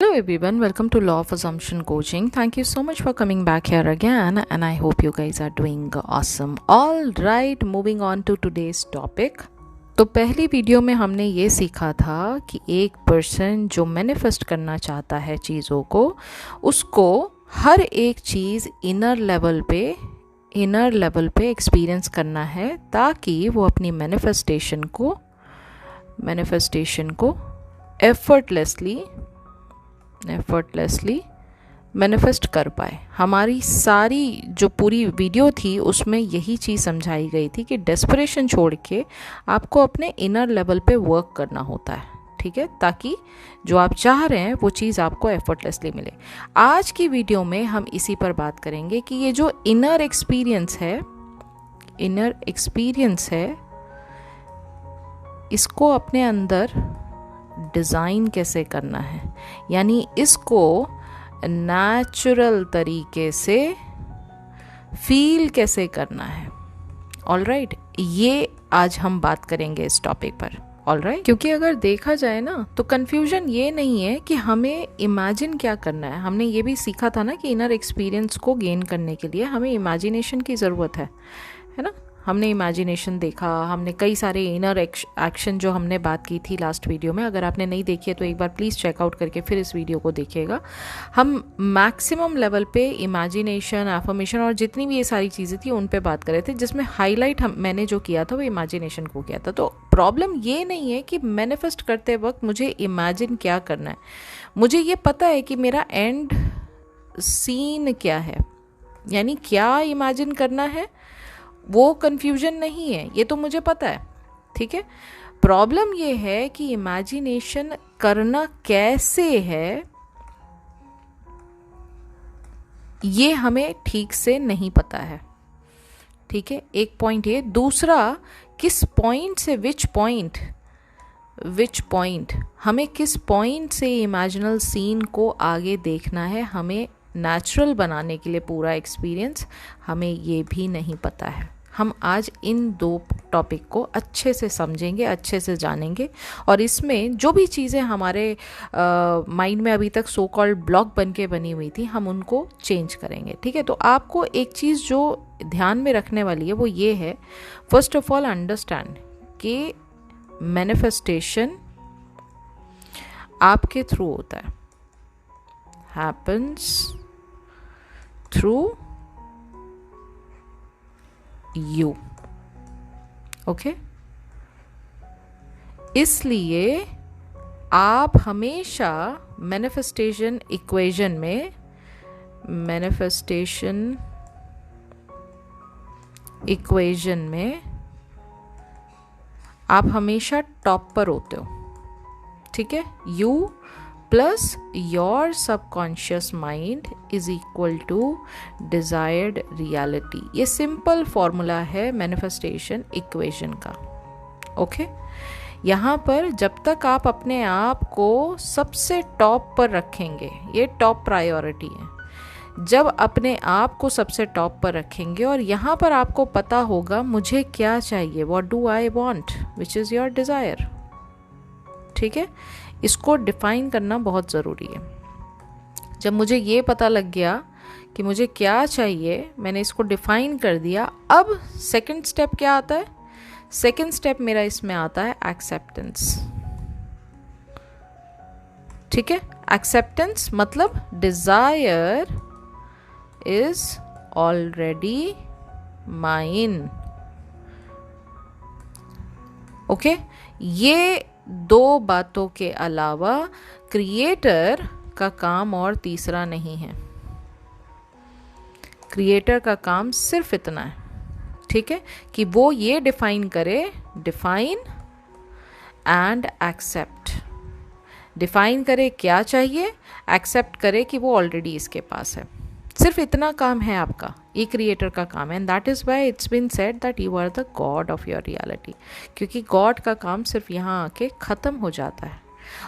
Hello everyone, welcome to Law of Assumption Coaching. Thank you so much for coming back here again and I hope you guys are doing awesome. All right, moving on to today's topic. तो पहली video में हमने ये सीखा था कि एक person जो मैनिफेस्ट करना चाहता है चीज़ों को, उसको हर एक चीज़ इनर लेवल पे एक्सपीरियंस करना है ताकि वो अपनी मैनिफेस्टेशन को एफर्टलेसली मैनिफेस्ट कर पाए. हमारी सारी जो पूरी वीडियो थी उसमें यही चीज़ समझाई गई थी कि डेस्परेशन छोड़ के आपको अपने इनर लेवल पे वर्क करना होता है, ठीक है, ताकि जो आप चाह रहे हैं वो चीज़ आपको एफर्टलेसली मिले. आज की वीडियो में हम इसी पर बात करेंगे कि ये जो इनर एक्सपीरियंस है इसको अपने अंदर डिज़ाइन कैसे करना है, यानी इसको नेचुरल तरीके से फील कैसे करना है. ऑल राइट, ये आज हम बात करेंगे इस टॉपिक पर. ऑल राइट, क्योंकि अगर देखा जाए ना तो कन्फ्यूजन ये नहीं है कि हमें इमेजिन क्या करना है. हमने ये भी सीखा था ना कि इनर एक्सपीरियंस को गेन करने के लिए हमें इमेजिनेशन की ज़रूरत है ना. हमने इमेजिनेशन देखा, हमने कई सारे इनर एक्शन जो हमने बात की थी लास्ट वीडियो में. अगर आपने नहीं देखी है तो एक बार प्लीज़ चेकआउट करके फिर इस वीडियो को देखिएगा. हम मैक्सिमम लेवल पे इमेजिनेशन, एफर्मेशन और जितनी भी ये सारी चीज़ें थी उन पे बात कर रहे थे, जिसमें हाईलाइट मैंने जो किया था वो इमेजिनेशन को किया था. तो प्रॉब्लम ये नहीं है कि मैनिफेस्ट करते वक्त मुझे इमेजिन क्या करना है. मुझे ये पता है कि मेरा एंड सीन क्या है, यानी क्या इमेजिन करना है, वो कन्फ्यूजन नहीं है, ये तो मुझे पता है, ठीक है. प्रॉब्लम ये है कि इमेजिनेशन करना कैसे है ये हमें ठीक से नहीं पता है, ठीक है. एक पॉइंट ये. दूसरा, किस पॉइंट से विच पॉइंट हमें किस पॉइंट से इमेजिनल सीन को आगे देखना है, हमें नेचुरल बनाने के लिए पूरा एक्सपीरियंस, हमें ये भी नहीं पता है. हम आज इन दो टॉपिक को अच्छे से समझेंगे, अच्छे से जानेंगे और इसमें जो भी चीज़ें हमारे माइंड में अभी तक सो कॉल्ड ब्लॉक बन के बनी हुई थी हम उनको चेंज करेंगे, ठीक है. तो आपको एक चीज़ जो ध्यान में रखने वाली है वो ये है, फर्स्ट ऑफ ऑल अंडरस्टैंड कि मैनिफेस्टेशन आपके थ्रू होता है, हैपन्स थ्रू यू. ओके, इसलिए आप हमेशा मैनिफेस्टेशन इक्वेशन में आप हमेशा टॉप पर होते हो, ठीक है. You plus your subconscious mind is equal to desired reality. ये सिंपल फॉर्मूला है मैनिफेस्टेशन इक्वेशन का. ओके, यहाँ पर जब तक आप अपने आप को सबसे टॉप पर रखेंगे, ये टॉप प्रायोरिटी है. जब अपने आप को सबसे टॉप पर रखेंगे और यहाँ पर आपको पता होगा मुझे क्या चाहिए, what do I want, which is your desire, ठीक है. इसको डिफ़ाइन करना बहुत ज़रूरी है. जब मुझे ये पता लग गया कि मुझे क्या चाहिए, मैंने इसको डिफ़ाइन कर दिया, अब सेकंड स्टेप क्या आता है? सेकंड स्टेप मेरा इसमें आता है एक्सेप्टेंस, ठीक है. एक्सेप्टेंस मतलब desire is already mine. Okay, ये दो बातों के अलावा क्रिएटर का काम और तीसरा नहीं है. क्रिएटर का काम सिर्फ इतना है, ठीक है, कि वो ये डिफाइन करे, डिफाइन एंड एक्सेप्ट. डिफाइन करे क्या चाहिए, एक्सेप्ट करे कि वो ऑलरेडी इसके पास है. सिर्फ इतना काम है आपका, ये क्रिएटर का काम है. And that is why it's been said that you are the god of your reality, क्योंकि गॉड का काम सिर्फ यहाँ आके ख़त्म हो जाता है.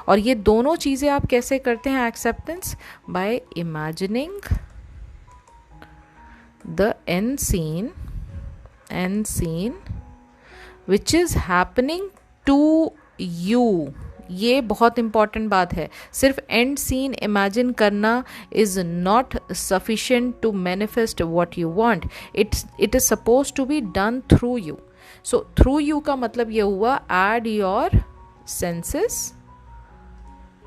और ये दोनों चीज़ें आप कैसे करते हैं acceptance? By imagining the end scene which is happening to you, ये बहुत इंपॉर्टेंट बात है। सिर्फ एंड सीन इमेजिन करना is not sufficient to manifest what you want, it is suppose to be done through you. So through you का मतलब ये हुआ एड योर सेंसेस।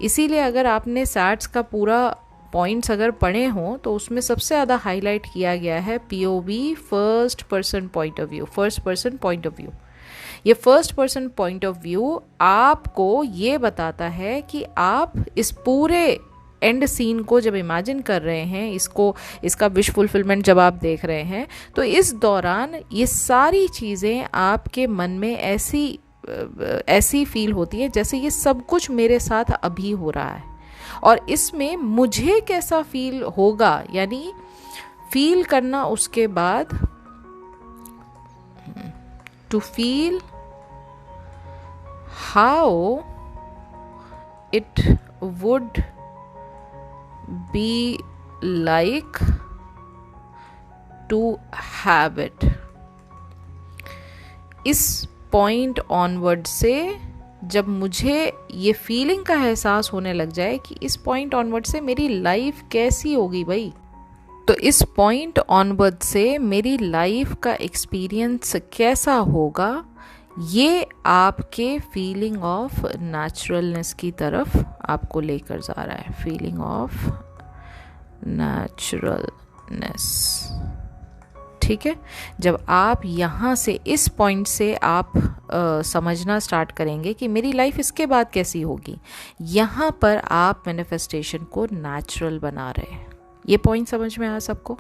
इसीलिए अगर आपने सैट्स का पूरा पॉइंट्स अगर पढ़े हों तो उसमें सबसे ज़्यादा हाईलाइट किया गया है POV, first person point of view. First person point of view, ये first person point of view आपको ये बताता है कि आप इस पूरे एंड सीन को जब इमेजिन कर रहे हैं, इसका विश फुलफिलमेंट जब आप देख रहे हैं, तो इस दौरान ये सारी चीज़ें आपके मन में ऐसी फील होती है जैसे ये सब कुछ मेरे साथ अभी हो रहा है और इसमें मुझे कैसा फील होगा, यानी फील करना उसके बाद to feel how it would be like to have it. इस पॉइंट ऑनवर्ड से जब मुझे ये फीलिंग का एहसास होने लग जाए कि इस पॉइंट ऑनवर्ड से मेरी लाइफ कैसी होगी भाई, तो इस पॉइंट ऑनवर्ड से मेरी लाइफ का एक्सपीरियंस कैसा होगा, ये आपके फीलिंग ऑफ नेचुरलनेस की तरफ आपको लेकर जा रहा है। फीलिंग ऑफ नेचुरलनेस, ठीक है। जब आप यहाँ से इस पॉइंट से आप समझना स्टार्ट करेंगे कि मेरी लाइफ इसके बाद कैसी होगी, यहाँ पर आप मैनिफेस्टेशन को नेचुरल बना रहे हैं। ये पॉइंट समझ में आया सबको?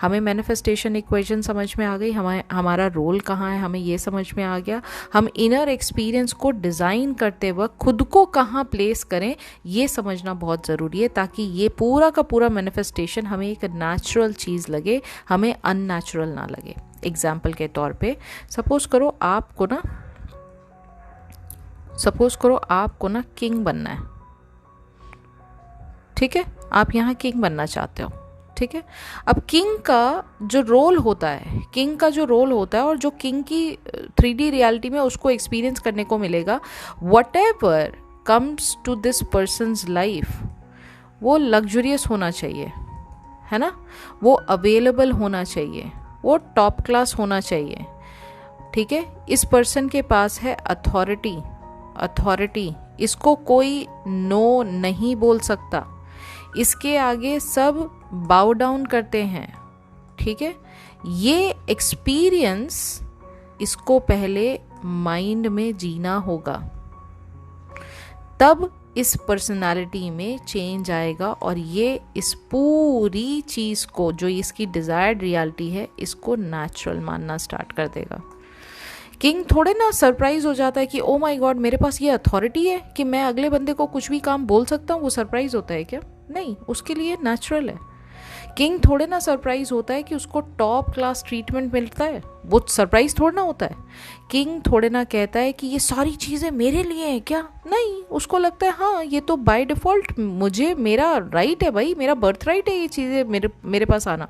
हमें मैनिफेस्टेशन इक्वेशन समझ में आ गई, हमारा रोल कहाँ है हमें ये समझ में आ गया। हम इनर एक्सपीरियंस को डिज़ाइन करते वक्त खुद को कहाँ प्लेस करें ये समझना बहुत ज़रूरी है, ताकि ये पूरा का पूरा मैनिफेस्टेशन हमें एक नेचुरल चीज़ लगे, हमें अननेचुरल ना लगे। एग्जाम्पल के तौर पे सपोज करो आपको ना किंग बनना है, ठीक है। आप यहाँ किंग बनना चाहते हो, ठीक है। अब किंग का जो रोल होता है और जो किंग की 3D रियलिटी में उसको एक्सपीरियंस करने को मिलेगा, whatever comes to this person's life, वो लग्जरियस होना चाहिए, है ना, वो अवेलेबल होना चाहिए, वो टॉप क्लास होना चाहिए, ठीक है। इस पर्सन के पास है अथॉरिटी, इसको कोई नो नहीं बोल सकता, इसके आगे सब बाउ डाउन करते हैं, ठीक है। ये एक्सपीरियंस इसको पहले माइंड में जीना होगा, तब इस पर्सनालिटी में चेंज आएगा और ये इस पूरी चीज़ को, जो इसकी डिज़ायर्ड रियलिटी है, इसको नेचुरल मानना स्टार्ट कर देगा। किंग थोड़े ना सरप्राइज हो जाता है कि ओ माय गॉड मेरे पास ये अथॉरिटी है कि मैं अगले बंदे को कुछ भी काम बोल सकता हूँ, वो सरप्राइज होता है क्या? नहीं, उसके लिए नेचुरल है। किंग थोड़े ना सरप्राइज होता है कि उसको टॉप क्लास ट्रीटमेंट मिलता है, वो सरप्राइज थोड़ा ना होता है। किंग थोड़े ना कहता है कि ये सारी चीज़ें मेरे लिए हैं क्या, नहीं, उसको लगता है हाँ ये तो बाय डिफ़ॉल्ट मेरा राइट है भाई, मेरा बर्थ राइट है ये चीज़ें मेरे पास आना।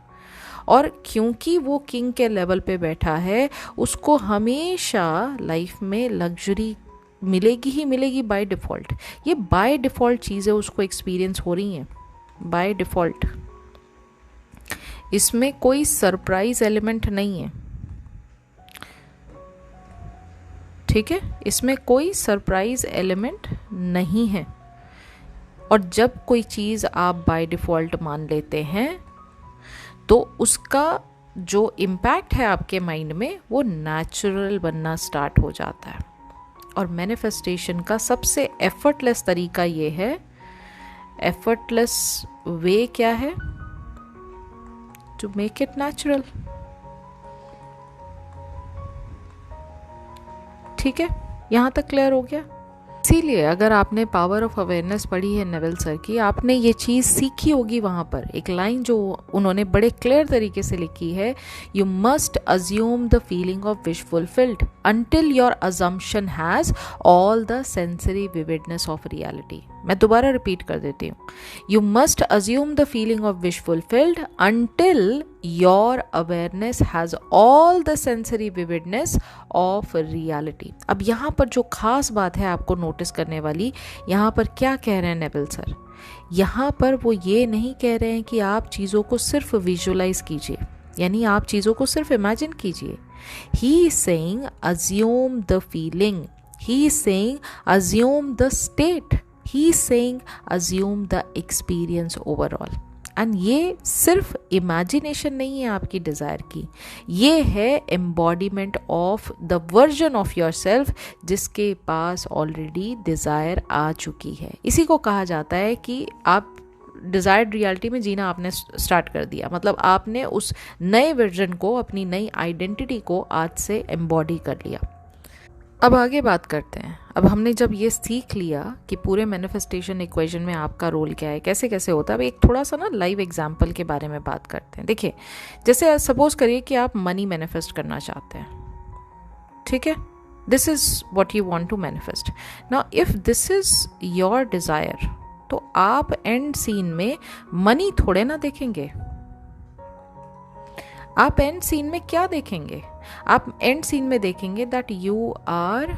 और क्योंकि वो किंग के लेवल पे बैठा है, उसको हमेशा लाइफ में लग्जरी मिलेगी ही मिलेगी बाय डिफ़ॉल्ट। ये बाय डिफ़ॉल्ट चीज़ें उसको एक्सपीरियंस हो रही हैं बाय डिफ़ॉल्ट, इसमें कोई सरप्राइज एलिमेंट नहीं है, ठीक है, इसमें कोई सरप्राइज एलिमेंट नहीं है। और जब कोई चीज़ आप बाय डिफ़ॉल्ट मान लेते हैं तो उसका जो इम्पैक्ट है आपके माइंड में वो नेचुरल बनना स्टार्ट हो जाता है। और मैनिफेस्टेशन का सबसे एफर्टलेस तरीका ये है, एफर्टलेस वे क्या है, टू मेक इट नेचुरल, ठीक है। यहाँ तक क्लियर हो गया? इसीलिए अगर आपने पावर ऑफ अवेयरनेस पढ़ी है नेविल सर की, आपने ये चीज़ सीखी होगी। वहाँ पर एक लाइन जो उन्होंने बड़े क्लियर तरीके से लिखी है, you must assume the feeling of wish fulfilled until your assumption has all the sensory vividness of reality. मैं दोबारा रिपीट कर देती हूँ, you must assume the feeling of wish fulfilled until your awareness has all the sensory vividness of reality. अब यहाँ पर जो खास बात है आपको नोटिस करने वाली, यहाँ पर क्या कह रहे हैं नेविल सर, यहाँ पर वो ये नहीं कह रहे हैं कि आप चीज़ों को सिर्फ विजुलाइज कीजिए, यानी आप चीज़ों को सिर्फ इमेजिन कीजिए। He is saying assume the feeling, he is saying assume the state, he is saying assume the experience overall. And ये सिर्फ इमेजिनेशन नहीं है आपकी डिज़ायर की, ये है embodiment of the version of your self जिसके पास ऑलरेडी डिज़ायर आ चुकी है। इसी को कहा जाता है कि आप डिज़ायर्ड रियलिटी में जीना आपने स्टार्ट कर दिया, मतलब आपने उस नए वर्जन को, अपनी नई आइडेंटिटी को आज से एम्बॉडी कर लिया। अब आगे बात करते हैं। अब हमने जब ये सीख लिया कि पूरे मैनिफेस्टेशन इक्वेशन में आपका रोल क्या है, कैसे कैसे होता है, अब एक थोड़ा सा ना लाइव एग्जांपल के बारे में बात करते हैं। देखिए, जैसे सपोज करिए कि आप मनी मैनिफेस्ट करना चाहते हैं, ठीक है, this is what you want to manifest. Now if this is your desire, तो आप एंड सीन में मनी थोड़े ना देखेंगे। आप एंड सीन में क्या देखेंगे? आप एंड सीन में देखेंगे that you are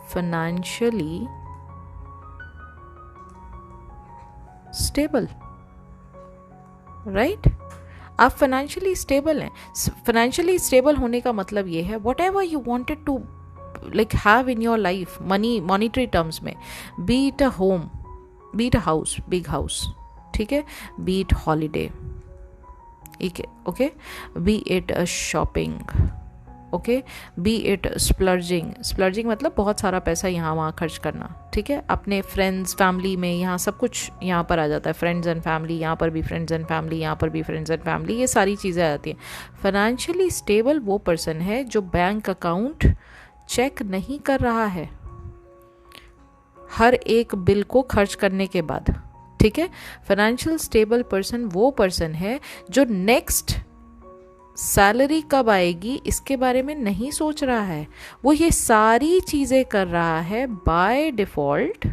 financially stable, right? आप फाइनेंशियली स्टेबल हैं। फाइनेंशियली स्टेबल होने का मतलब ये है whatever you wanted to like have in your life, money monetary terms में, be it a home, be it a house, big house, ठीक है, be it holiday, okay, be it shopping, okay, be it splurging, splurging मतलब बहुत सारा पैसा यहाँ वहाँ खर्च करना, ठीक है, अपने फ्रेंड्स फैमिली में, यहाँ सब कुछ यहाँ पर आ जाता है, फ्रेंड्स एंड फैमिली, यहाँ पर भी फ्रेंड्स एंड फैमिली, यहाँ पर भी फ्रेंड्स एंड फैमिली, ये सारी चीज़ें आ जाती हैं। फाइनेंशियली स्टेबल वो पर्सन है जो बैंक अकाउंट चेक नहीं कर रहा है हर एक बिल को खर्च करने के बाद, ठीक है। फाइनेंशियल स्टेबल पर्सन वो पर्सन है जो नेक्स्ट सैलरी कब आएगी इसके बारे में नहीं सोच रहा है, वो ये सारी चीजें कर रहा है बाय डिफॉल्ट,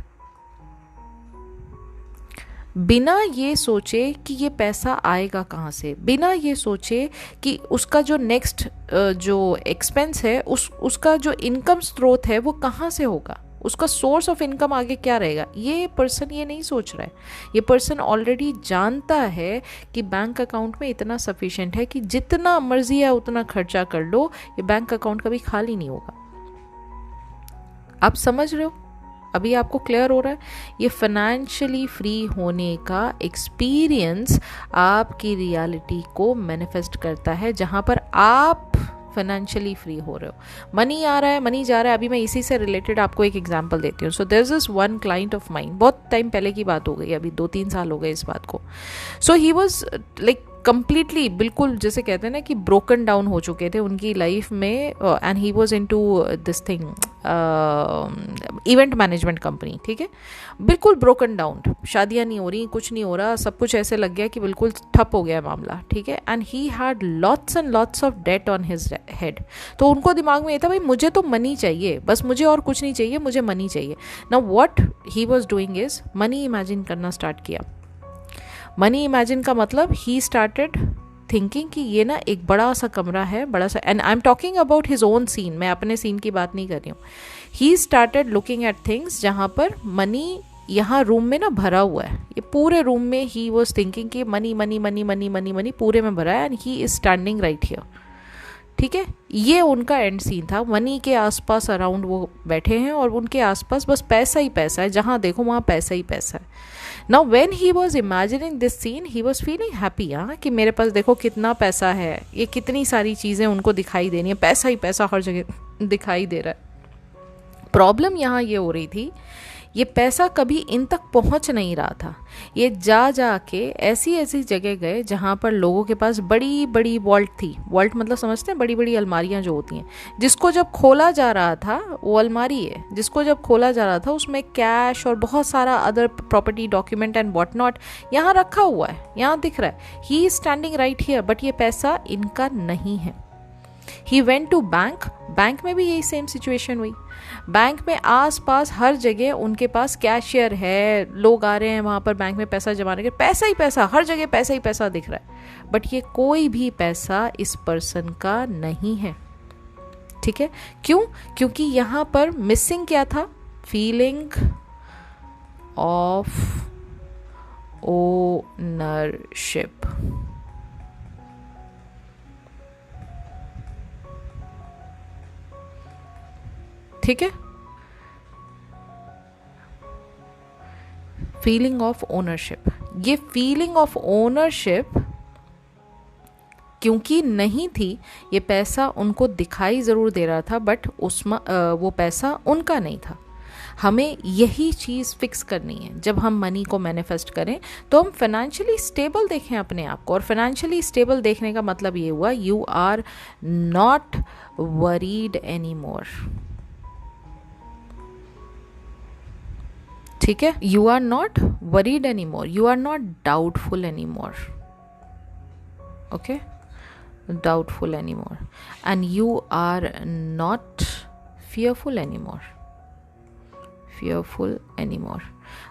बिना ये सोचे कि ये पैसा आएगा कहाँ से, बिना ये सोचे कि उसका जो नेक्स्ट जो एक्सपेंस है उसका जो इनकम स्रोत है वो कहाँ से होगा, उसका सोर्स ऑफ इनकम आगे क्या रहेगा, ये पर्सन ये नहीं सोच रहा है। ये पर्सन ऑलरेडी जानता है कि बैंक अकाउंट में इतना सफिशिएंट है कि जितना मर्जी है उतना खर्चा कर लो, ये बैंक अकाउंट कभी खाली नहीं होगा। आप समझ रहे हो? अभी आपको क्लियर हो रहा है? ये फाइनेंशियली फ्री होने का एक्सपीरियंस आपकी रियलिटी को मैनिफेस्ट करता है, जहां पर आप फाइनेंशियली फ्री हो रहे हो। मनी आ रहा है, मनी जा रहा है। अभी मैं इसी से रिलेटेड आपको एक एग्जांपल देती हूँ। So there is one client of mine, बहुत टाइम पहले की बात हो गई, अभी 2-3 साल हो गए इस बात को। सो ही वाज लाइक कंप्लीटली, बिल्कुल जैसे कहते हैं ना कि ब्रोकन डाउन हो चुके थे उनकी लाइफ में, and he was into this thing, event management company, ठीक है, बिल्कुल ब्रोकन डाउन, शादियां नहीं हो रही, कुछ नहीं हो रहा, सब कुछ ऐसे लग गया कि बिल्कुल ठप हो गया मामला, ठीक है। And he had lots and lots of debt on his head. तो उनको दिमाग में ये था भाई मुझे तो मनी चाहिए, बस मुझे और कुछ नहीं चाहिए, मुझे मनी चाहिए। Now what he was doing is money imagine करना स्टार्ट किया। मनी इमेजिन का मतलब ही स्टार्टेड थिंकिंग कि ये ना एक बड़ा सा कमरा है, बड़ा सा, and I am talking about his own scene, मैं अपने सीन की बात नहीं कर रही हूँ। He started looking at things जहाँ पर मनी यहाँ रूम में ना भरा हुआ है, ये पूरे रूम में ही वॉज थिंकिंग कि money money money money money money पूरे में भरा है, and he is standing right here, ठीक है। ये उनका एंड सीन था, मनी के आसपास अराउंड वो बैठे हैं और उनके आसपास बस पैसा ही पैसा है, जहाँ देखो वहाँ पैसा ही पैसा है। Now when he was imagining this scene he was feeling happy, हाँ, कि मेरे पास देखो कितना पैसा है, ये कितनी सारी चीज़ें उनको दिखाई देनी है, पैसा ही पैसा हर जगह दिखाई दे रहा है। प्रॉब्लम यहाँ ये हो रही थी, ये पैसा कभी इन तक पहुंच नहीं रहा था। ये जा जा के ऐसी ऐसी जगह गए जहाँ पर लोगों के पास बड़ी बड़ी वॉल्ट थी। वॉल्ट मतलब समझते हैं, बड़ी बड़ी अलमारियाँ जो होती हैं, जिसको जब खोला जा रहा था, वो अलमारी है जिसको जब खोला जा रहा था उसमें कैश और बहुत सारा other property, document and what not यहाँ रखा हुआ है, यहाँ दिख रहा है। He is standing right here, but ये पैसा इनका नहीं है। He went to bank, bank में भी यही सेम सिचुएशन हुई। बैंक में आसपास हर जगह उनके पास कैशियर है, लोग आ रहे हैं वहाँ पर बैंक में पैसा जमाने के, पैसा ही पैसा, हर जगह पैसा ही पैसा दिख रहा है, बट ये कोई भी पैसा इस पर्सन का नहीं है। ठीक है, क्यों? क्योंकि यहाँ पर मिसिंग क्या था? Feeling of ownership. ठीक है, फीलिंग ऑफ ओनरशिप। ये फीलिंग ऑफ ओनरशिप क्योंकि नहीं थी, ये पैसा उनको दिखाई ज़रूर दे रहा था, बट उसमें वो पैसा उनका नहीं था। हमें यही चीज़ फिक्स करनी है। जब हम मनी को मैनिफेस्ट करें तो हम फाइनेंशियली स्टेबल देखें अपने आप को, और फाइनेंशियली स्टेबल देखने का मतलब ये हुआ you are not worried any more. ठीक है, you are not worried any more, you are not doubtful any more. Okay, doubtful anymore, and you are not fearful anymore.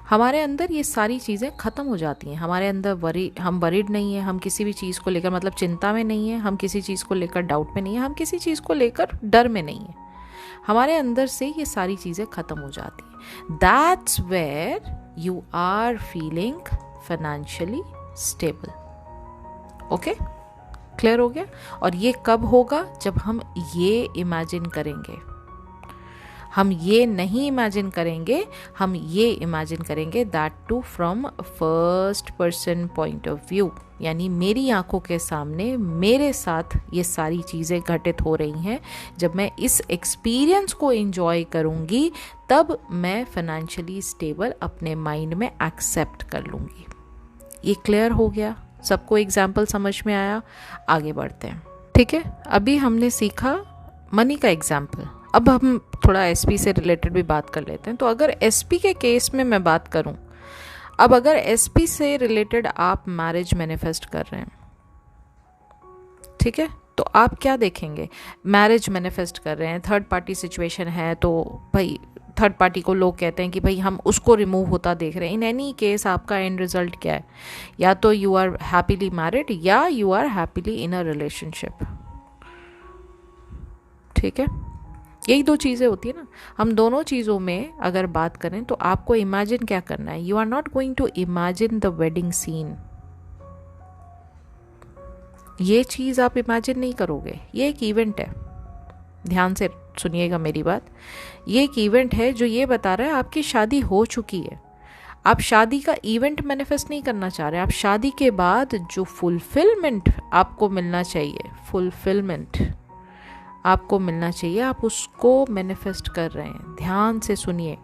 हमारे अंदर ये सारी चीज़ें ख़त्म हो जाती हैं। हमारे अंदर हम वरीड नहीं है, हम किसी भी चीज़ को लेकर मतलब चिंता में नहीं है, हम किसी चीज़ को लेकर डाउट में नहीं है, हम किसी चीज़ को लेकर डर में नहीं है। हमारे अंदर से ये सारी चीज़ें ख़त्म हो जाती हैं। That's where you are feeling financially stable. Okay, clear हो गया? और ये कब होगा? जब हम ये इमेजिन करेंगे। हम ये नहीं इमेजिन करेंगे, हम ये इमेजिन करेंगे that too from first person point of view, यानी मेरी आंखों के सामने मेरे साथ ये सारी चीज़ें घटित हो रही हैं। जब मैं इस एक्सपीरियंस को एंजॉय करूँगी तब मैं फाइनेंशियली स्टेबल अपने माइंड में एक्सेप्ट कर लूँगी। ये क्लियर हो गया? सबको एग्जाम्पल समझ में आया? आगे बढ़ते हैं। ठीक है, अभी हमने सीखा मनी का एग्जाम्पल। अब हम थोड़ा एसपी से रिलेटेड भी बात कर लेते हैं। तो अगर एसपी के केस में मैं बात करूं, अब अगर एसपी से रिलेटेड आप मैरिज मैनिफेस्ट कर रहे हैं, ठीक है, तो आप क्या देखेंगे? मैरिज मैनिफेस्ट कर रहे हैं, थर्ड पार्टी सिचुएशन है, तो भाई थर्ड पार्टी को लोग कहते हैं कि भाई हम उसको रिमूव होता देख रहे हैं। इन एनी केस आपका एंड रिजल्ट क्या है? या तो यू आर हैप्पीली मैरिड या you are happily in a relationship. ठीक है, यही दो चीज़ें होती है ना। हम दोनों चीज़ों में अगर बात करें तो आपको इमेजिन क्या करना है? You are not going to imagine the wedding scene. ये चीज़ आप इमेजिन नहीं करोगे, ये एक इवेंट है। ध्यान से सुनिएगा मेरी बात। ये एक इवेंट है जो ये बता रहा है आपकी शादी हो चुकी है। आप शादी का इवेंट मैनिफेस्ट नहीं करना चाह रहे। आप शादी के बाद जो फुलफिलमेंट आपको मिलना चाहिए, फुलफिलमेंट आपको मिलना चाहिए, आप उसको मैनिफेस्ट कर रहे हैं। ध्यान से सुनिए।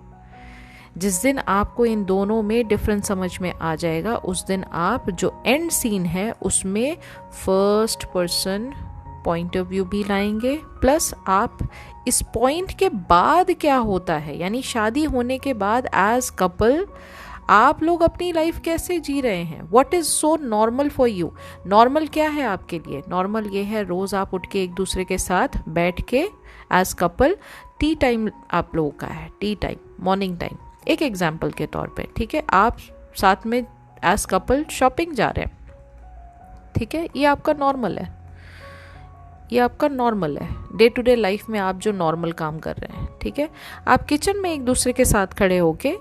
जिस दिन आपको इन दोनों में डिफरेंस समझ में आ जाएगा, उस दिन आप जो एंड सीन है उसमें first person point of view भी लाएंगे, प्लस आप इस पॉइंट के बाद क्या होता है, यानी शादी होने के बाद एज कपल आप लोग अपनी लाइफ कैसे जी रहे हैं। What is so normal for you? Normal क्या है आपके लिए? नॉर्मल ये है रोज आप उठ के एक दूसरे के साथ बैठ के एज कपल टी टाइम आप लोगों का है, टी टाइम, मॉर्निंग टाइम। एक एग्जाम्पल के तौर पे, ठीक है, आप साथ में एज कपल शॉपिंग जा रहे हैं, ठीक है, ये आपका नॉर्मल है, ये आपका नॉर्मल है। डे टू डे लाइफ में आप जो नॉर्मल काम कर रहे हैं, ठीक है, आप किचन में एक दूसरे के साथ खड़े होके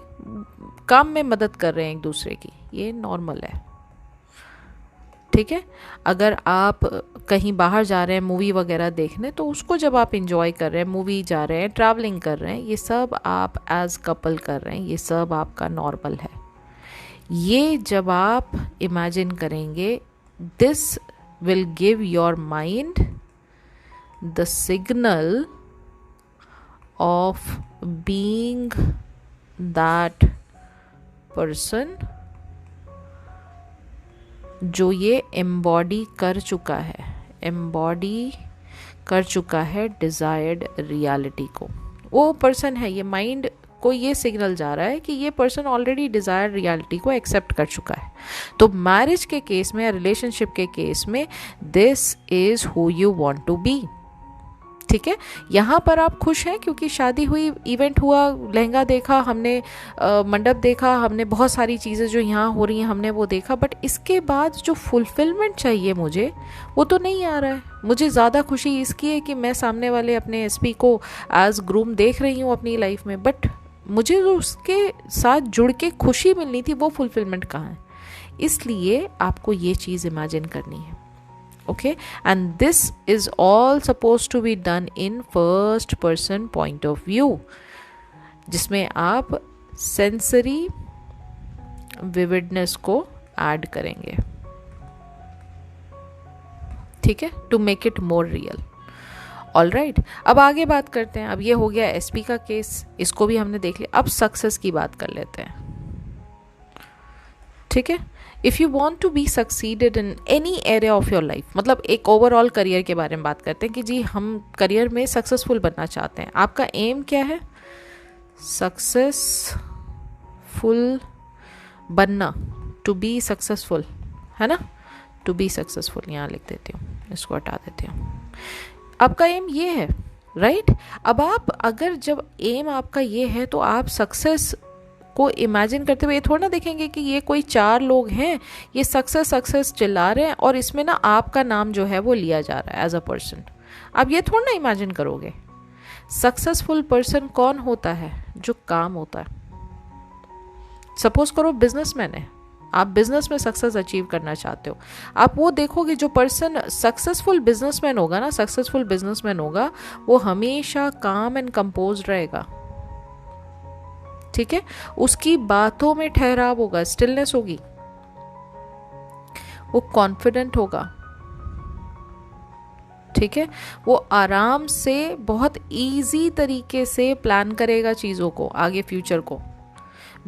काम में मदद कर रहे हैं एक दूसरे की, ये नॉर्मल है। ठीक है, अगर आप कहीं बाहर जा रहे हैं मूवी वगैरह देखने, तो उसको जब आप इंजॉय कर रहे हैं, मूवी जा रहे हैं, ट्रैवलिंग कर रहे हैं, ये सब आप एज कपल कर रहे हैं, ये सब आपका नॉर्मल है। ये जब आप इमेजिन करेंगे, this will give your mind the signal of being that person जो ये एम्बॉडी कर चुका है डिजायर्ड रियलिटी को। वो पर्सन है, ये माइंड को ये सिग्नल जा रहा है कि ये पर्सन ऑलरेडी डिजायर्ड रियलिटी को एक्सेप्ट कर चुका है। तो मैरिज के केस में या रिलेशनशिप के केस में, this is who you want to be. ठीक है, यहाँ पर आप खुश हैं क्योंकि शादी हुई, इवेंट हुआ, लहंगा देखा हमने, मंडप देखा हमने, बहुत सारी चीज़ें जो यहाँ हो रही हैं हमने वो देखा, बट इसके बाद जो फुलफिलमेंट चाहिए मुझे वो तो नहीं आ रहा है। मुझे ज़्यादा खुशी इसकी है कि मैं सामने वाले अपने एसपी को एज ग्रूम देख रही हूँ अपनी लाइफ में, बट मुझे जो उसके साथ जुड़ के खुशी मिलनी थी वो फुलफिलमेंट कहाँ है। इसलिए आपको ये चीज़ इमेजिन करनी है, okay, and this is all supposed to be done in first person point of view, जिसमें आप sensory vividness को ऐड करेंगे, ठीक है, to make it more real. All right, अब आगे बात करते हैं। अब ये हो गया एसपी का केस, इसको भी हमने देख लिया। अब सक्सेस की बात कर लेते हैं, ठीक है। If you want to be succeeded in any area of your life, मतलब एक ओवरऑल करियर के बारे में बात करते हैं कि जी हम करियर में सक्सेसफुल बनना चाहते हैं। आपका एम क्या है? सक्सेसफुल बनना, टू बी सक्सेसफुल, है ना, टू बी सक्सेसफुल। यहाँ लिख देती हूँ, इसको हटा देती हूँ। आपका एम ये है, राइट। अब आप अगर जब एम आपका ये है तो आप सक्सेस को इमेजिन करते हुए ये थोड़ा ना देखेंगे कि ये कोई 4 लोग हैं, ये सक्सेस सक्सेस चिल्ला रहे हैं और इसमें ना आपका नाम जो है वो लिया जा रहा है एज अ पर्सन। आप ये थोड़ा ना इमेजिन करोगे। सक्सेसफुल पर्सन कौन होता है? जो काम होता है। सपोज करो बिजनेसमैन है, आप बिजनेस में सक्सेस अचीव करना चाहते हो, आप वो देखोगे जो पर्सन सक्सेसफुल बिजनेसमैन होगा ना, सक्सेसफुल बिजनेसमैन होगा, वो हमेशा काम एंड कंपोज रहेगा, ठीक है। उसकी बातों में ठहराव होगा, स्टिलनेस होगी, वो कॉन्फिडेंट होगा, ठीक है। वो आराम से बहुत इजी तरीके से प्लान करेगा चीज़ों को, आगे फ्यूचर को,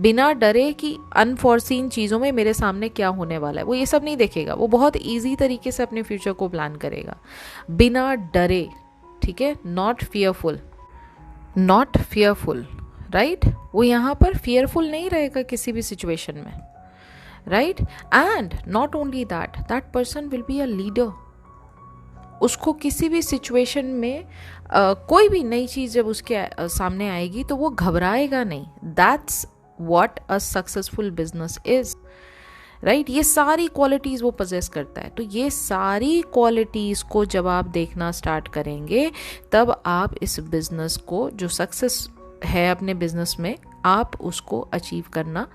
बिना डरे कि अनफॉर्सीन चीज़ों में मेरे सामने क्या होने वाला है। वो ये सब नहीं देखेगा, वो बहुत इजी तरीके से अपने फ्यूचर को प्लान करेगा बिना डरे, ठीक है। Not fearful, not fearful, right. वो यहाँ पर फियरफुल नहीं रहेगा किसी भी सिचुएशन में, right. And not only that, that person will be a leader. उसको किसी भी सिचुएशन में कोई भी नई चीज़ जब उसके सामने आएगी तो वो घबराएगा नहीं। That's what a successful business is, right. ये सारी क्वालिटीज़ वो पजेस करता है। तो ये सारी क्वालिटीज़ को जब आप देखना स्टार्ट करेंगे तब आप इस बिजनेस को, जो सक्सेस है अपने बिजनेस में, आप उसको अचीव करना,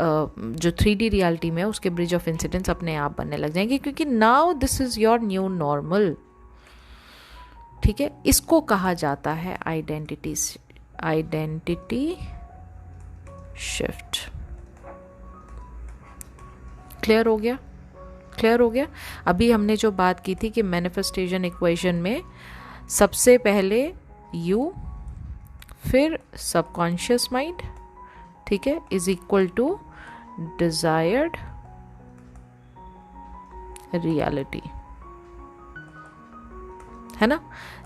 जो 3D रियलिटी में उसके ब्रिज ऑफ इंसिडेंट्स अपने आप बनने लग जाएंगे, क्योंकि now this is your new normal, ठीक है। इसको कहा जाता है आइडेंटिटी शिफ्ट। क्लियर हो गया? क्लियर हो गया। अभी हमने जो बात की थी कि मैनिफेस्टेशन इक्वेशन में सबसे पहले यू, फिर सबकॉन्शियस माइंड, ठीक है, is equal to desired reality, है ना।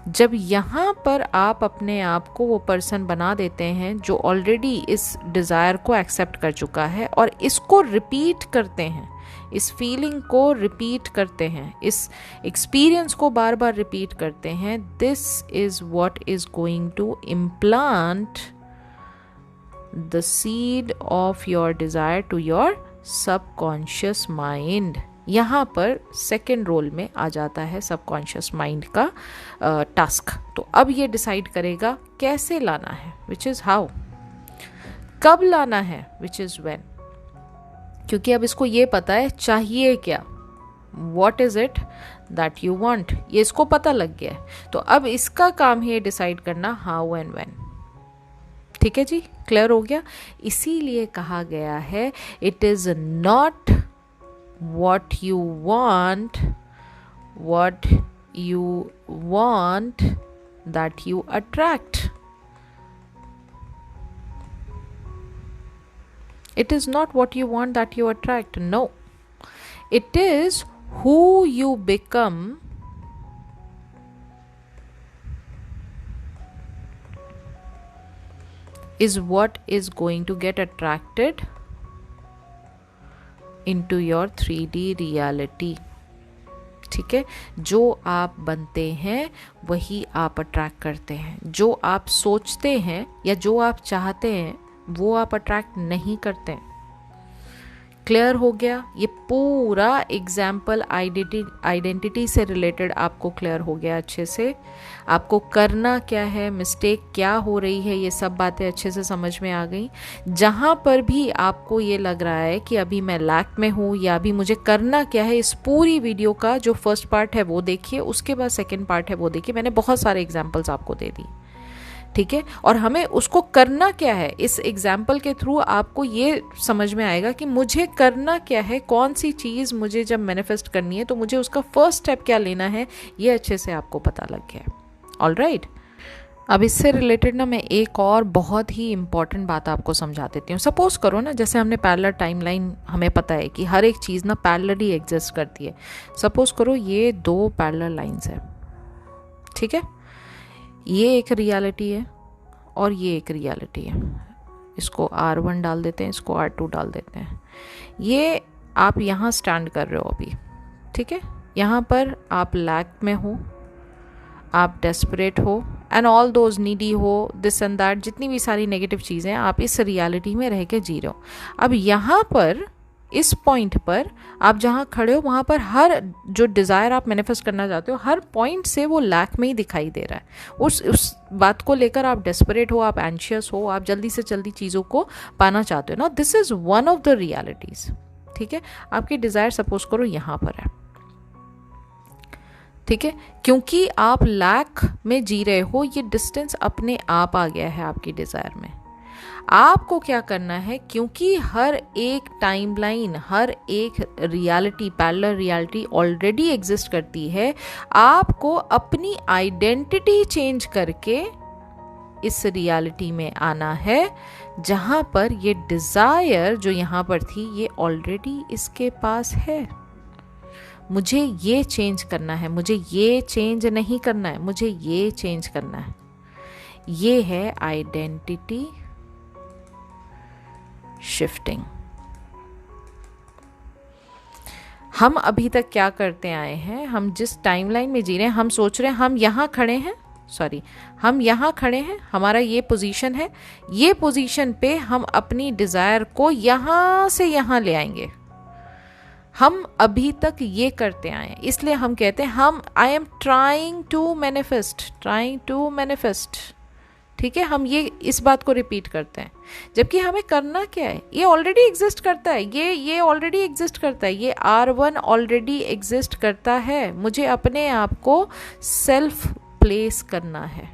जब यहाँ पर आप अपने आप को वो पर्सन बना देते हैं जो ऑलरेडी इस डिज़ायर को एक्सेप्ट कर चुका है और इसको रिपीट करते हैं, इस फीलिंग को रिपीट करते हैं, इस एक्सपीरियंस को बार बार रिपीट करते हैं, this is what is going to implant the seed of your desire to your subconscious mind. यहाँ पर सेकेंड रोल में आ जाता है सबकॉन्शियस माइंड का टास्क। तो अब ये डिसाइड करेगा कैसे लाना है, विच इज़ हाउ, कब लाना है, विच इज़ व्हेन, क्योंकि अब इसको ये पता है चाहिए क्या, what is it that you want, ये इसको पता लग गया है। तो अब इसका काम है डिसाइड करना हाउ एंड व्हेन, ठीक है जी। क्लियर हो गया। इसीलिए कहा गया है it is not what you want that you attract. It is not what you want that you attract. No, it is who you become is what is going to get attracted into your 3D reality. ठीक है, जो आप बनते हैं वही आप attract करते हैं। जो आप सोचते हैं या जो आप चाहते हैं वो आप अट्रैक्ट नहीं करते हैं। क्लियर हो गया? ये पूरा एग्जाम्पल आइडेंटिटी से रिलेटेड आपको क्लियर हो गया अच्छे से। आपको करना क्या है, मिस्टेक क्या हो रही है, ये सब बातें अच्छे से समझ में आ गई। जहाँ पर भी आपको ये लग रहा है कि अभी मैं लैक में हूँ या अभी मुझे करना क्या है, इस पूरी वीडियो का जो फर्स्ट पार्ट है वो देखिए, उसके बाद सेकेंड पार्ट है वो देखिए। मैंने बहुत सारे एग्जाम्पल्स आपको दे दी, ठीक है। और हमें उसको करना क्या है, इस एग्जाम्पल के थ्रू आपको ये समझ में आएगा कि मुझे करना क्या है, कौन सी चीज़ मुझे जब मैनिफेस्ट करनी है तो मुझे उसका फर्स्ट स्टेप क्या लेना है, ये अच्छे से आपको पता लग गया है। ऑलराइट, अब इससे रिलेटेड ना मैं एक और बहुत ही इंपॉर्टेंट बात आपको समझा देती हूँ। सपोज करो ना, जैसे हमने पैरेलल टाइमलाइन, हमें पता है कि हर एक चीज़ ना पैरेलली एग्जिस्ट करती है। सपोज करो ये 2 पैरेलल लाइंस है, ठीक है। ये एक रियलिटी है और ये एक रियलिटी है। इसको R1 डाल देते हैं, इसको R2 डाल देते हैं। ये आप यहाँ स्टैंड कर रहे हो अभी, ठीक है। यहाँ पर आप लैक में हो, आप डेस्परेट हो एंड ऑल दोज नीडी हो, दिस एंड दैट, जितनी भी सारी नेगेटिव चीज़ें आप इस रियलिटी में रह के जी रहे हो। अब यहाँ पर इस पॉइंट पर आप जहाँ खड़े हो वहाँ पर हर जो डिज़ायर आप मैनिफेस्ट करना चाहते हो, हर पॉइंट से वो लैक में ही दिखाई दे रहा है। उस बात को लेकर आप डेस्परेट हो, आप एंशियस हो, आप जल्दी से जल्दी चीज़ों को पाना चाहते हो ना। This is one of the realities, ठीक है। आपकी डिज़ायर सपोज करो यहाँ पर है, ठीक है। क्योंकि आप लैक में जी रहे हो, ये डिस्टेंस अपने आप आ गया है आपकी डिज़ायर में। आपको क्या करना है, क्योंकि हर एक टाइमलाइन, हर एक reality, parallel reality already exist करती है, आपको अपनी आइडेंटिटी चेंज करके इस रियलिटी में आना है जहां पर ये डिजायर जो यहां पर थी ये ऑलरेडी इसके पास है। मुझे ये चेंज करना है, मुझे ये चेंज नहीं करना है, मुझे ये चेंज करना है। ये है आइडेंटिटी शिफ्टिंग। हम अभी तक क्या करते आए हैं, हम जिस टाइमलाइन में जी रहे हैं, हम सोच रहे हैं हम यहाँ खड़े हैं, हम यहाँ खड़े हैं, हमारा ये पोजीशन है, ये पोजीशन पे हम अपनी डिजायर को यहाँ से यहाँ ले आएंगे। हम अभी तक ये करते आए हैं, इसलिए हम कहते हैं I am trying to manifest, ठीक है। हम ये इस बात को रिपीट करते हैं, जबकि हमें करना क्या है, ये ऑलरेडी एग्जिस्ट करता है, ये ऑलरेडी एग्जिस्ट करता है, ये R1 ऑलरेडी एग्जिस्ट करता है। मुझे अपने आप को सेल्फ प्लेस करना है,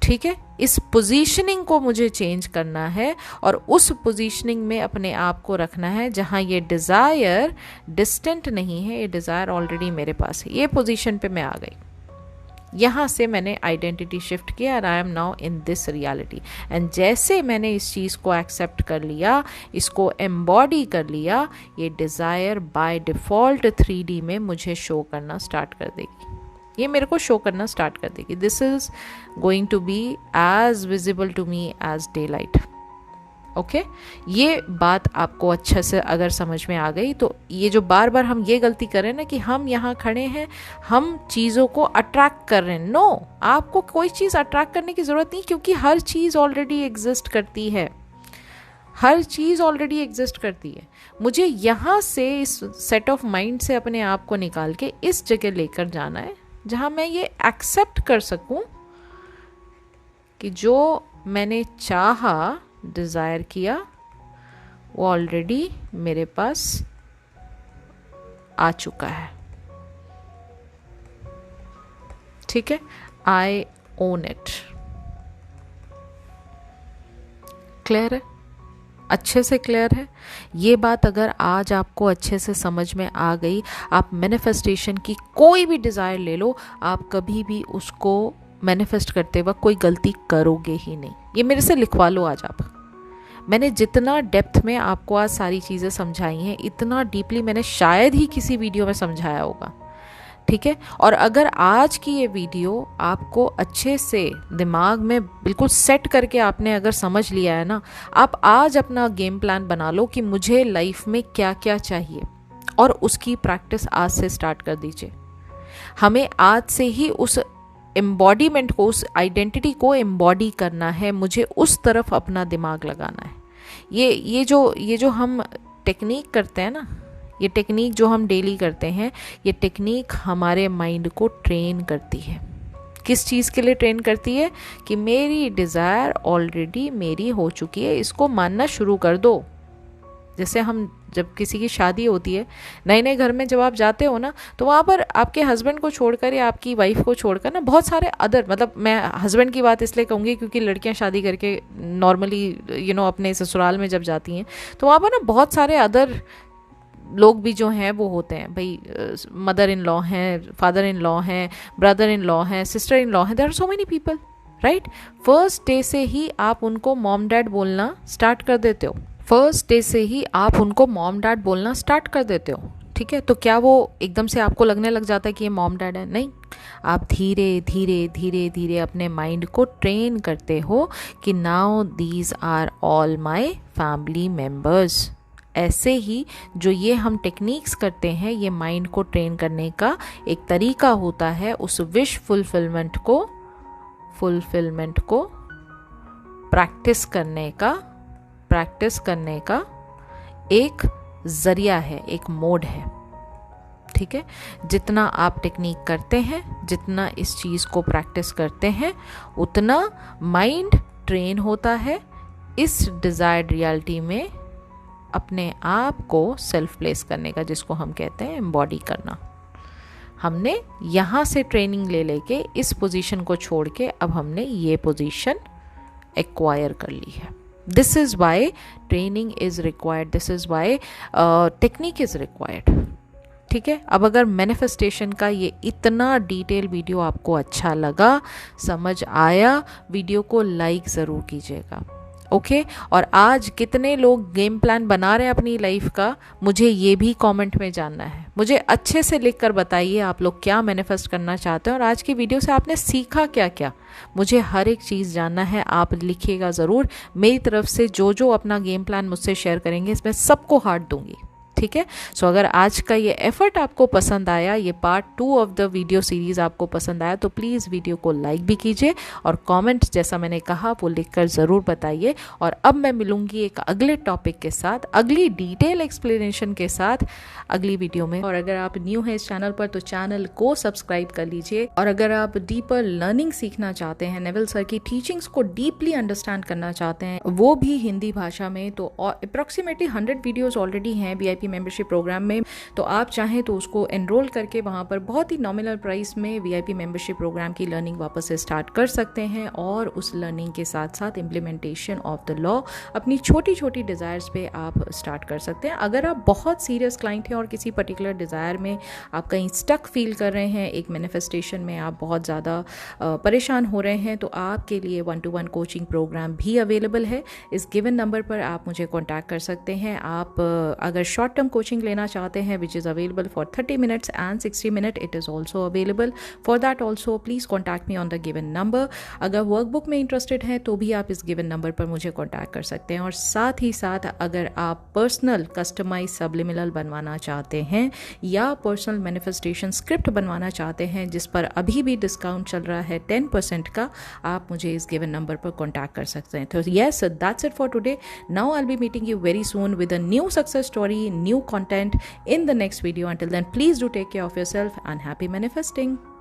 ठीक है। इस पोजीशनिंग को मुझे चेंज करना है और उस पोजीशनिंग में अपने आप को रखना है जहां ये डिजायर डिस्टेंट नहीं है, ये डिजायर ऑलरेडी मेरे पास है। ये पोजीशन पे मैं आ गई, यहाँ से मैंने आइडेंटिटी शिफ्ट किया and I M now in this reality. And जैसे मैंने इस चीज़ को एक्सेप्ट कर लिया, इसको एम्बॉडी कर लिया, ये डिज़ायर बाय डिफ़ॉल्ट 3D में मुझे शो करना स्टार्ट कर देगी, ये मेरे को शो करना स्टार्ट कर देगी। This is going to be as visible to me as daylight. Okay, ये बात आपको अच्छे से अगर समझ में आ गई तो ये जो बार बार हम ये गलती कर रहे हैं ना कि हम यहाँ खड़े हैं, हम चीज़ों को अट्रैक्ट कर रहे हैं, नो, आपको कोई चीज़ अट्रैक्ट करने की ज़रूरत नहीं, क्योंकि हर चीज़ ऑलरेडी एग्जिस्ट करती है, हर चीज़ ऑलरेडी एग्जिस्ट करती है। मुझे यहाँ से इस सेट ऑफ माइंड से अपने आप को निकाल के इस जगह लेकर जाना है जहाँ मैं ये एक्सेप्ट कर सकूँ कि जो मैंने चाहा, डिज़ायर किया, वो ऑलरेडी मेरे पास आ चुका है, ठीक है। आई ओन इट। क्लियर है? अच्छे से क्लियर है ये बात? अगर आज आपको अच्छे से समझ में आ गई, आप मैनिफेस्टेशन की कोई भी डिज़ायर ले लो, आप कभी भी उसको मैनिफेस्ट करते वक्त कोई गलती करोगे ही नहीं। ये मेरे से लिखवा लो आज आप। मैंने जितना डेप्थ में आपको आज सारी चीज़ें समझाई हैं, इतना डीपली मैंने शायद ही किसी वीडियो में समझाया होगा, ठीक है। और अगर आज की ये वीडियो आपको अच्छे से दिमाग में बिल्कुल सेट करके आपने अगर समझ लिया है ना, आप आज अपना गेम प्लान बना लो कि मुझे लाइफ में क्या क्या चाहिए, और उसकी प्रैक्टिस आज से स्टार्ट कर दीजिए। हमें आज से ही उस एम्बॉडीमेंट को, उस आइडेंटिटी को एम्बॉडी करना है, मुझे उस तरफ अपना दिमाग लगाना है। ये जो हम टेक्निक करते हैं ना, ये टेक्निक जो हम डेली करते हैं, ये टेक्निक हमारे माइंड को ट्रेन करती है। किस चीज़ के लिए ट्रेन करती है? कि मेरी डिज़ायर ऑलरेडी मेरी हो चुकी है, इसको मानना शुरू कर दो। जैसे हम जब किसी की शादी होती है, नए नए घर में जब आप जाते हो ना, तो वहाँ पर आपके हस्बैंड को छोड़कर या आपकी वाइफ को छोड़कर ना बहुत सारे अदर, मतलब मैं हस्बैंड की बात इसलिए कहूँगी क्योंकि लड़कियाँ शादी करके नॉर्मली अपने ससुराल में जब जाती हैं तो वहाँ पर ना बहुत सारे अदर लोग भी जो हैं वो होते हैं। भाई मदर इन लॉ हैं, फादर इन लॉ हैं, ब्रदर इन लॉ हैं, सिस्टर इन लॉ हैं, there are so many people, right. First day से ही आप उनको मॉम डैड बोलना स्टार्ट कर देते हो। फर्स्ट डे से ही आप उनको मॉम डैड बोलना स्टार्ट कर देते हो, ठीक है। तो क्या वो एकदम से आपको लगने लग जाता है कि ये मॉम डैड है? नहीं, आप धीरे धीरे धीरे धीरे अपने माइंड को ट्रेन करते हो कि now these are all my family members. ऐसे ही जो ये हम टेक्निक्स करते हैं, ये माइंड को ट्रेन करने का एक तरीका होता है, उस विश फुलफिलमेंट को प्रैक्टिस करने का एक ज़रिया है, एक मोड है, ठीक है। जितना आप टेक्निक करते हैं, जितना इस चीज़ को प्रैक्टिस करते हैं, उतना माइंड ट्रेन होता है इस डिज़ायर्ड रियलिटी में अपने आप को सेल्फ प्लेस करने का, जिसको हम कहते हैं एम्बॉडी करना। हमने यहाँ से ट्रेनिंग ले लेके इस पोजीशन को छोड़ के अब हमने ये पोजीशन एक्वायर कर ली है। This is why training is required, this is why technique is required, ठीक है। अब अगर मैनिफेस्टेशन का ये इतना डिटेल वीडियो आपको अच्छा लगा, समझ आया, वीडियो को लाइक ज़रूर कीजिएगा, ओके। और आज कितने लोग गेम प्लान बना रहे हैं अपनी लाइफ का, मुझे ये भी कमेंट में जानना है। मुझे अच्छे से लिख कर बताइए आप लोग क्या मैनिफेस्ट करना चाहते हैं और आज की वीडियो से आपने सीखा क्या क्या। मुझे हर एक चीज़ जानना है, आप लिखिएगा ज़रूर। मेरी तरफ से जो अपना गेम प्लान मुझसे शेयर करेंगे, इसमें सबको हार्ट दूंगी, ठीक है। सो अगर आज का ये एफर्ट आपको पसंद आया, ये part 2 of the video series आपको पसंद आया, तो प्लीज़ वीडियो को लाइक भी कीजिए और कमेंट, जैसा मैंने कहा, वो लिखकर ज़रूर बताइए। और अब मैं मिलूंगी एक अगले टॉपिक के साथ, अगली डिटेल एक्सप्लेनेशन के साथ अगली वीडियो में। और अगर आप न्यू हैं इस चैनल पर तो चैनल को सब्सक्राइब कर लीजिए। और अगर आप डीपर लर्निंग सीखना चाहते हैं, नेविल सर की टीचिंग्स को डीपली अंडरस्टैंड करना चाहते हैं, वो भी हिंदी भाषा में, तो अप्रॉक्सीमेटली 100 वीडियोज़ ऑलरेडी हैं VIP मेंबरशिप प्रोग्राम में। तो आप चाहें तो उसको एनरोल करके वहाँ पर बहुत ही नॉमिनल प्राइस में VIP मेंबरशिप प्रोग्राम की लर्निंग वापस से स्टार्ट कर सकते हैं। और उस लर्निंग के साथ साथ इम्प्लीमेंटेशन ऑफ द लॉ अपनी छोटी छोटी डिज़ायर्स पे आप स्टार्ट कर सकते हैं। अगर आप बहुत सीरियस क्लाइंट हैं और किसी पर्टिकुलर डिज़ायर में आप कहीं स्टक फील कर रहे हैं, एक मैनिफेस्टेशन में आप बहुत ज़्यादा परेशान हो रहे हैं, तो आपके लिए 1-to-1 कोचिंग प्रोग्राम भी अवेलेबल है। इस गिवन नंबर पर आप मुझे कॉन्टैक्ट कर सकते हैं। आप अगर शॉर्ट टर्म कोचिंग लेना चाहते हैं, which is available for 30 minutes and 60 minutes, it is also available. For that also please contact me on the given number. अगर वर्कबुक में इंटरेस्टेड हैं तो भी आप इस गिवन नंबर पर मुझे कॉन्टैक्ट कर सकते हैं। और साथ ही साथ अगर आप पर्सनल कस्टमाइज सब्लिमिनल बनवाना चाहते हैं या पर्सनल मैनिफेस्टेशन स्क्रिप्ट बनवाना चाहते हैं, जिस पर अभी भी डिस्काउंट चल रहा है 10% का, आप मुझे इस गिवन नंबर पर कॉन्टैक्ट कर सकते हैं। तो yes, that's it for today. Now I will be meeting you very soon with a new success story, new content in the next video. Until then, please do take care of yourself and happy manifesting.